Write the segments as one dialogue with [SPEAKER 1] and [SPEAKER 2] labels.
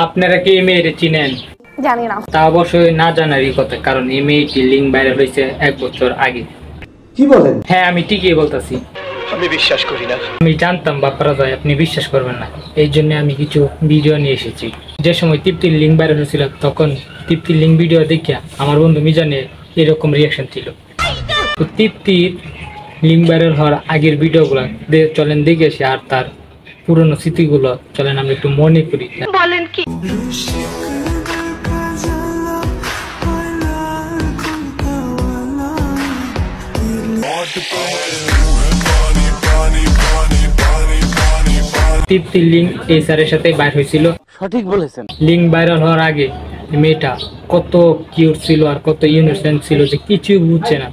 [SPEAKER 1] আপনারা কি এই মেয়ের চিনেন?
[SPEAKER 2] জানি না।
[SPEAKER 1] তা অবশ্যই না জানারই কথা, কারণ এই মেয়েটি লিঙ্ক ভাইরাল হয়েছে 1 বছর আগে।
[SPEAKER 3] কি বলেন?
[SPEAKER 1] হ্যাঁ, আমি ঠিকই বলতেছি।
[SPEAKER 3] আমি বিশ্বাস করি না।
[SPEAKER 1] আমি জানতাম বাপ্পারা যায় আপনি বিশ্বাস করবেন না, এই জন্য আমি কিছু ভিডিও নিয়ে এসেছি। যে সময় তৃপ্তির লিঙ্ক ভাইরাল হয়েছিল, তখন তৃপ্তির লিঙ্ক ভিডিও দেখিয়া আমার বন্ধু মিজানে এরকম রিয়াকশন ছিল। তো তৃপ্তির লিঙ্ক ভাইরাল হওয়ার আগের ভিডিওগুলো চলেন দেখে আসি, আর তার পুরনো স্মৃতিগুলো চলেন আমরা একটু মনে করি।
[SPEAKER 2] বলেন কি?
[SPEAKER 1] তৃপ্তির লিঙ্ক এই স্যারের সাথে বাইর হয়েছিল।
[SPEAKER 3] সঠিক বলেছেন।
[SPEAKER 1] লিঙ্ক ভাইরাল হওয়ার আগে মেয়েটা কত কিউট ছিল আর কত ইনোসেন্ট ছিল যে কিছুই বুঝছে না।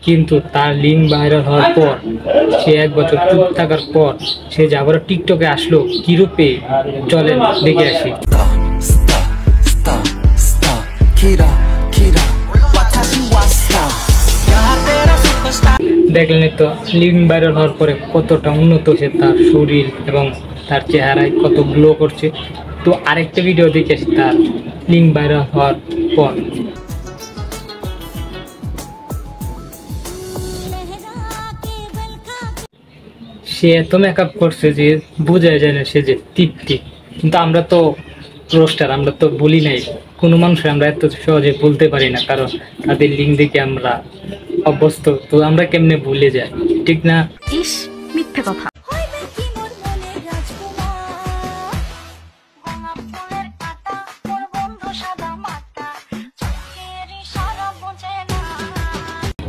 [SPEAKER 1] কিন্তু তার লিঙ্ক ভাইরাল হওয়ার পর, সে 1 বছর চুপ থাকার পর সে যে আবার টিকটকে আসলো, কি রূপে চলেন দেখে আসি। দেখলেন তো লিঙ্ক ভাইরাল হওয়ার পরে কতটা উন্নত সে, তার শরীর এবং তার চেহারায় কত গ্লো করছে। তো আরেকটা ভিডিও দেখে আসি তার লিঙ্ক ভাইরাল হওয়ার পর। সে এত মেকআপ করছে যে বোঝা যায় না সে যে তৃপ্তি। কিন্তু আমরা তো রোস্টার, আমরা তো বলি নাই কোনো মানুষ, আমরা এত সহজে বলতে পারি না, কারণ তাদের লিঙ্ক দেখে আমরা অভ্যস্ত। তো আমরা কেমনে ভুলে যাই, ঠিক না?
[SPEAKER 2] ইস, মিথ্যে কথা।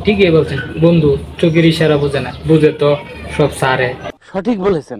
[SPEAKER 1] ঠিকই বলছেন বন্ধু, চোখের ইশারা বোঝে না, বুঝে তো সব সারে।
[SPEAKER 3] সঠিক বলেছেন।